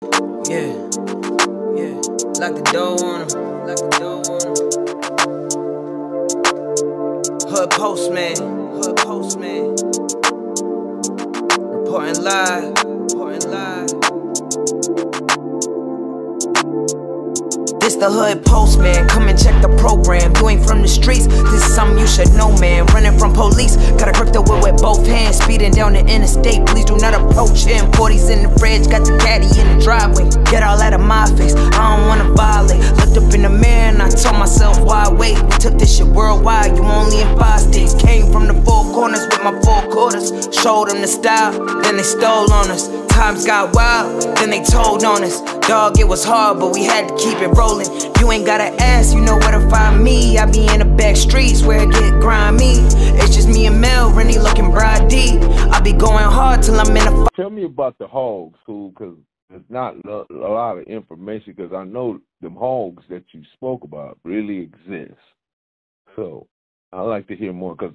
Yeah, yeah. Lock the door on him. Lock the door on him. Hood postman. Hood postman. Reporting live. Reporting live. This the hood postman, come and check the program. You ain't from the streets, this is something you should know, man. Running from police, gotta grip the wheel with both hands. Speeding down the interstate, please do not approach him. 40s in the fridge, got the caddy in the driveway. Get all out of my face, I don't wanna violate. Looked up in the mirror and I told myself, why wait? We took this shit worldwide, you only in 5 states. Came from the 4 corners with my 4 quarters. Showed them the style, then they stole on us. Times got wild, then they told on us. Dog, it was hard, but we had to keep it rolling. You ain't gotta ask, you know where to find me. I be in the back streets where it get grimy. It's just me and Mel, Rennie looking bride D. I be going hard till I'm in a. Tell me about the Hoggs, because there's not a lot of information, because I know them Hoggs that you spoke about really exist. So I'd like to hear more, because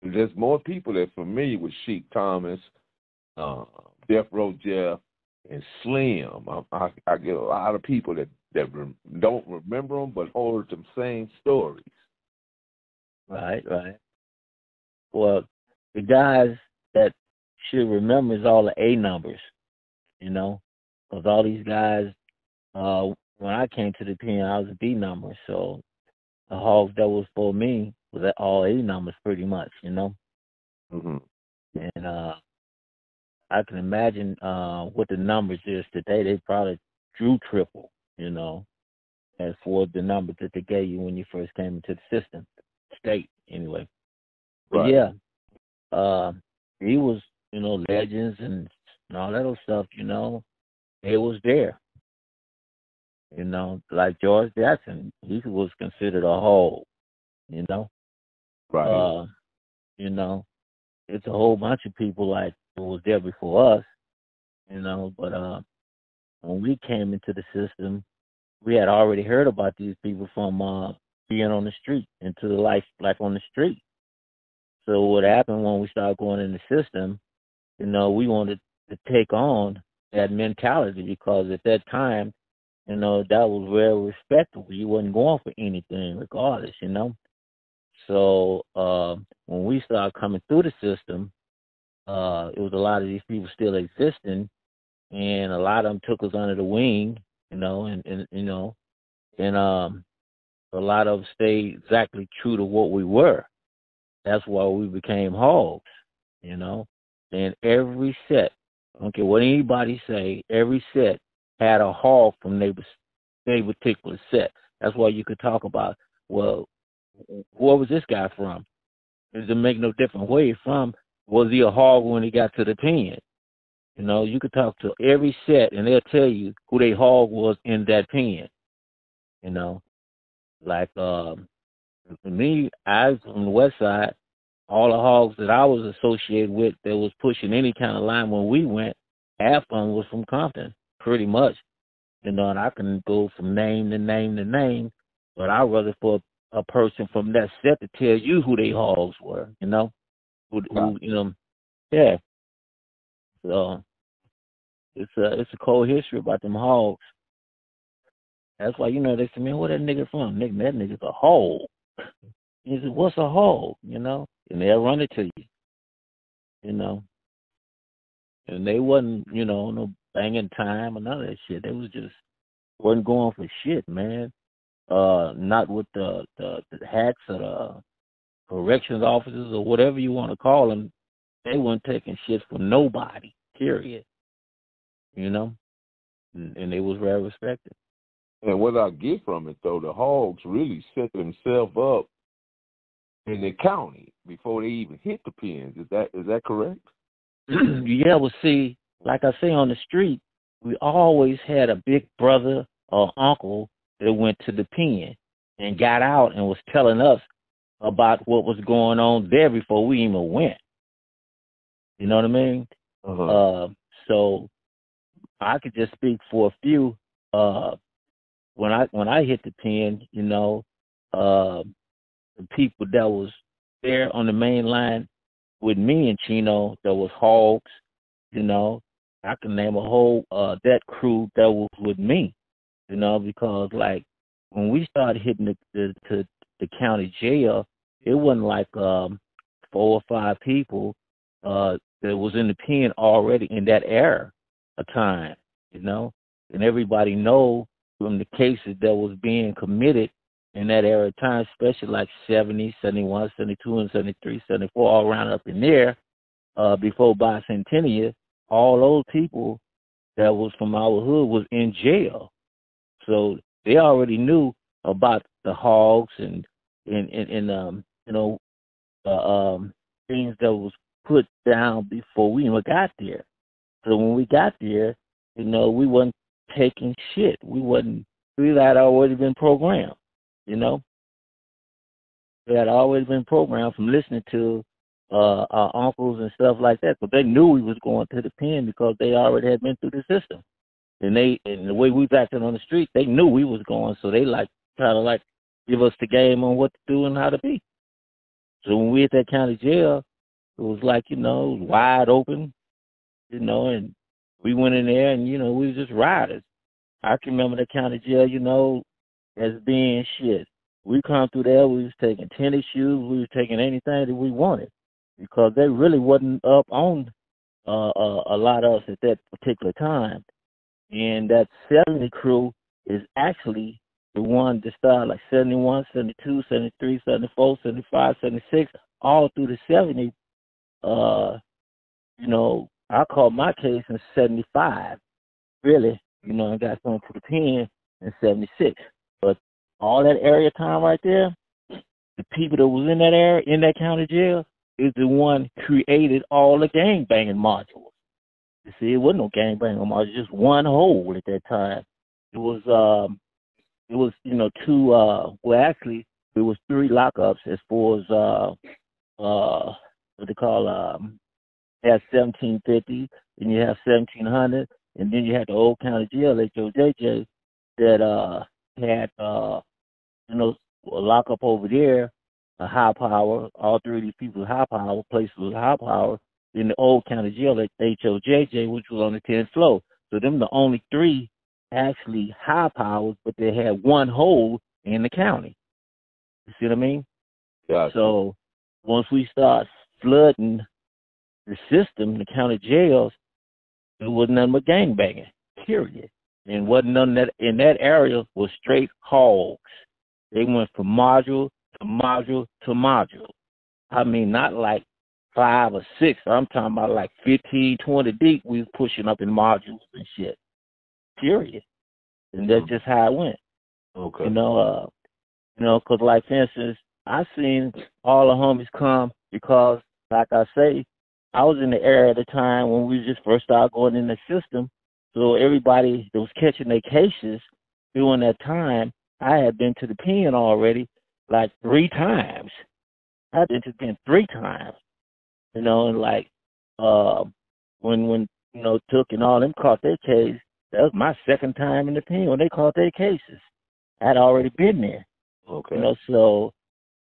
there's more people that are familiar with Sheik Thomas, Death Row Jeff, and Slim. I get a lot of people that don't remember them, but heard them same stories. Right. Well, the guys that should remember is all the A numbers, because all these guys, when I came to the pen, I was a B number, so the Hogs that was for me was all A numbers pretty much, Mm-hmm. And I can imagine what the numbers is today. They probably drew triple, as for the numbers that they gave you when you first came into the system, state anyway. But right. Yeah, he was, legends and all that old stuff, it was there. Like George Jackson, he was considered a Hog, Right. It's a whole bunch of people like who was there before us, but when we came into the system, we had already heard about these people from being on the street, into the life like on the street. So what happened when we started going in the system, we wanted to take on that mentality, because at that time, that was very respectable. You wasn't going for anything regardless, So when we started coming through the system, it was a lot of these people still existing, and a lot of them took us under the wing, and a lot of them stayed exactly true to what we were. That's why we became Hogs, And every set, I don't care what anybody say, every set had a Hog from their particular set. That's why you could talk about, well, where was this guy from? It doesn't make no difference where he's from. Was he a Hog when he got to the pen? You could talk to every set, and they'll tell you who their Hog was in that pen. Like me, I was from the West Side. All the Hogs that I was associated with that was pushing any kind of line when we went, half of them was from Compton, pretty much. And I can go from name to name to name, but I'd rather for a person from that set to tell you who they Hogs were, who yeah. So it's a cold history about them Hogs. That's why they say, man, where that nigga from? Nigga, that nigga's a hog. He said, what's a hog? And they'll run it to you. And they wasn't, no banging time or none of that shit. They was just wasn't going for shit, man. Not with the hacks or the corrections officers or whatever you want to call them. They weren't taking shit from nobody, period. And they was very respected. And what I get from it, though, the Hogs really set themselves up in the county before they even hit the pens. Is that correct? Yeah, well, see, like I say, on the street, we always had a big brother or uncle that went to the pen and got out and was telling us about what was going on there before we even went. You know what I mean? Uh-huh. So I could just speak for a few. When I hit the pen, the people that was there on the main line with me and Chino, that was Hogs, I can name a whole that crew that was with me, because like when we started hitting the county jail, it wasn't like 4 or 5 people that was in the pen already in that era of time, and everybody know from the cases that was being committed in that era of time, especially like 70, 71, 72, and 73, 74, all around up in there, before bicentennial, all those people that was from our hood was in jail. So they already knew about the Hoggs and things that was put down before we even got there. So when we got there, we wasn't taking shit. We had already been programmed, We had always been programmed from listening to our uncles and stuff like that, but they knew we was going to the pen because they already had been through the system. And the way we was acting on the street, they knew we was going, so they try to give us the game on what to do and how to be. So when we hit that county jail, it was it was wide open, and we went in there and, we was just riders. I can remember the county jail, as being shit. We come through there, we was taking tennis shoes, we was taking anything that we wanted because they really wasn't up on a lot of us at that particular time. And that 70 crew is actually the one that started 71, 72, 73, 74, 75, 76, all through the 70. I called my case in 75, really, I got something to the pen in 76. But all that area time right there, the people that was in that area, in that county jail, is the one created all the gang banging modules. You see, it wasn't no gang banging modules, just one hole at that time. It was two, actually, it was 3 lockups as far as, what they call, you have 1750, and you have 1700, and then you had the old county jail, HOJJ, that had, a lockup over there, a high power, all 3 of these people high power, places with high power, in the old county jail at HOJJ, which was on the 10th floor. So them the only 3 actually high powers, but they had one hole in the county. You see what I mean? Gotcha. So once we start flooding the system, the county jails, it wasn't nothing but gangbanging, period. And wasn't none that in that area was straight hogs. They went from module to module to module. I mean, not 5 or 6. I'm talking about 15, 20 deep. We was pushing up in modules and shit, period. And that's just how it went. Okay. Because for instance, I seen all the homies come because, like I say, I was in the era at the time when we just first started going in the system. So everybody that was catching their cases during that time, I had been to the pen already 3 times. I've been to the pen 3 times. And when Took and all them caught their case, that was my second time in the pen when they caught their cases. I'd already been there. Okay. So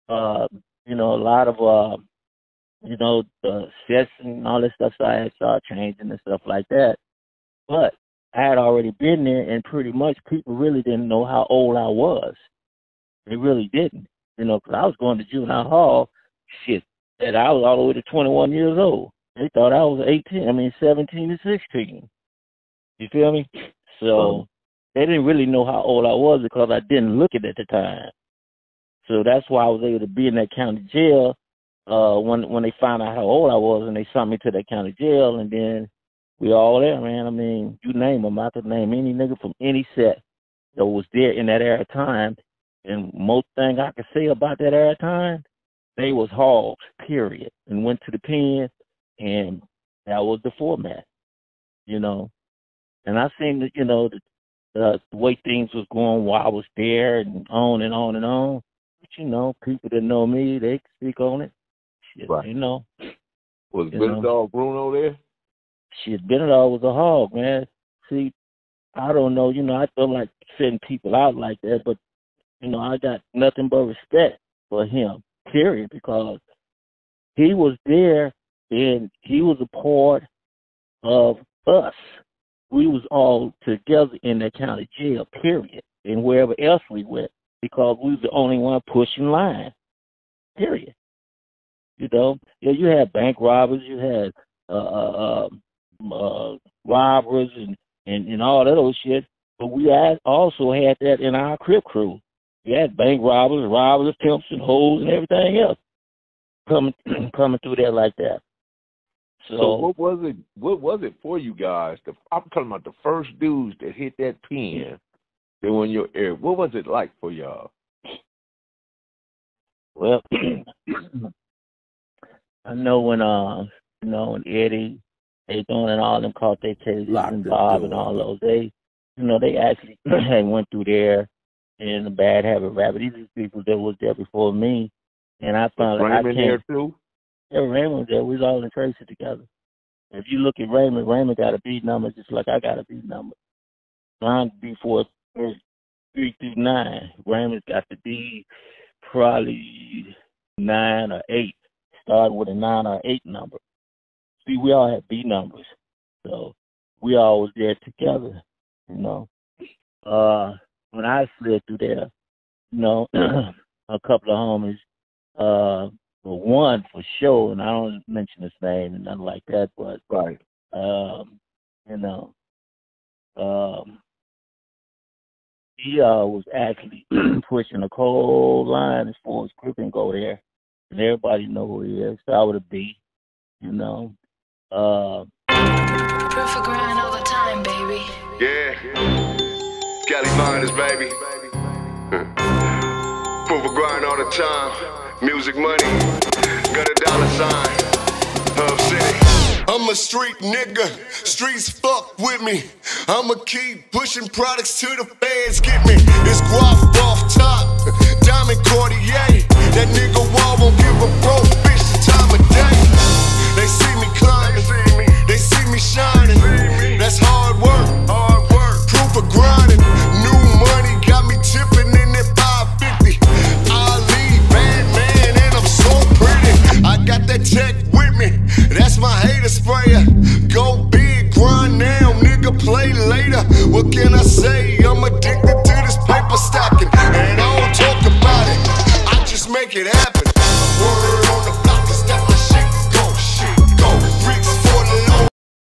a lot of the sets and all that stuff, so I had started changing and stuff like that. But I had already been there, and pretty much people really didn't know how old I was. They really didn't, because I was going to juvenile hall, and I was all the way to 21 years old. They thought I was 17 and 16. You feel me? So they didn't really know how old I was because I didn't look it at the time. So that's why I was able to be in that county jail when they found out how old I was, and they sent me to that county jail, and then we all there, man. I mean, you name them. I could name any nigga from any set that was there in that era of time, and most thing I could say about that era of time, they was hogs, period, and went to the pen, and that was the format, And I seen that, the way things was going while I was there, and on and on and on. But, people that know me, they can speak on it. Shit, right. Was Benadol Bruno there? Shit, Benadol was a hog, man. See, I don't know, I don't like setting people out like that, but, I got nothing but respect for him, period, because he was there and he was a part of us. We was all together in that county jail, period, and wherever else we went, because we was the only one pushing line, period. You know, yeah, you had bank robbers, you had robbers and all that old shit, but we also had that in our Crip crew. We had bank robbers, pimps, and hoes, and everything else coming through there like that. So what was it for you guys? I'm talking about the first dudes that hit that pen. They were in your area. What was it like for y'all? Well, I know when Eddie, they doing and all them caught their cases, and Bob and all those, they actually had went through there in the Bad Habit Rabbit. These are people that was there before me, and I found out Raymond there too. Yeah, Raymond was there. We was all in Tracy together. If you look at Raymond got a B number just like I got a B number. Mine B4 is 3 through 9. Raymond's got the B probably 9 or 8. Started with a 9 or 8 number. See, we all had B numbers. So we all was there together, you know. When I slid through there, you know, a couple of homies, well, one for sure, and I don't mention his name and nothing like that, but right, you know, he was actually pushing a cold line as far as Crippin go there, and everybody know who he is. So I would have beat, you know. Proof of grind all the time, baby. Yeah, Cali Miners, baby. Proof of grind all the time. Music money, got a dollar sign, Hub City. I'm a street nigga, streets fuck with me. I'ma keep pushing products till the fans get me. It's guap off top, diamond Cartier. That nigga wall won't give a broke.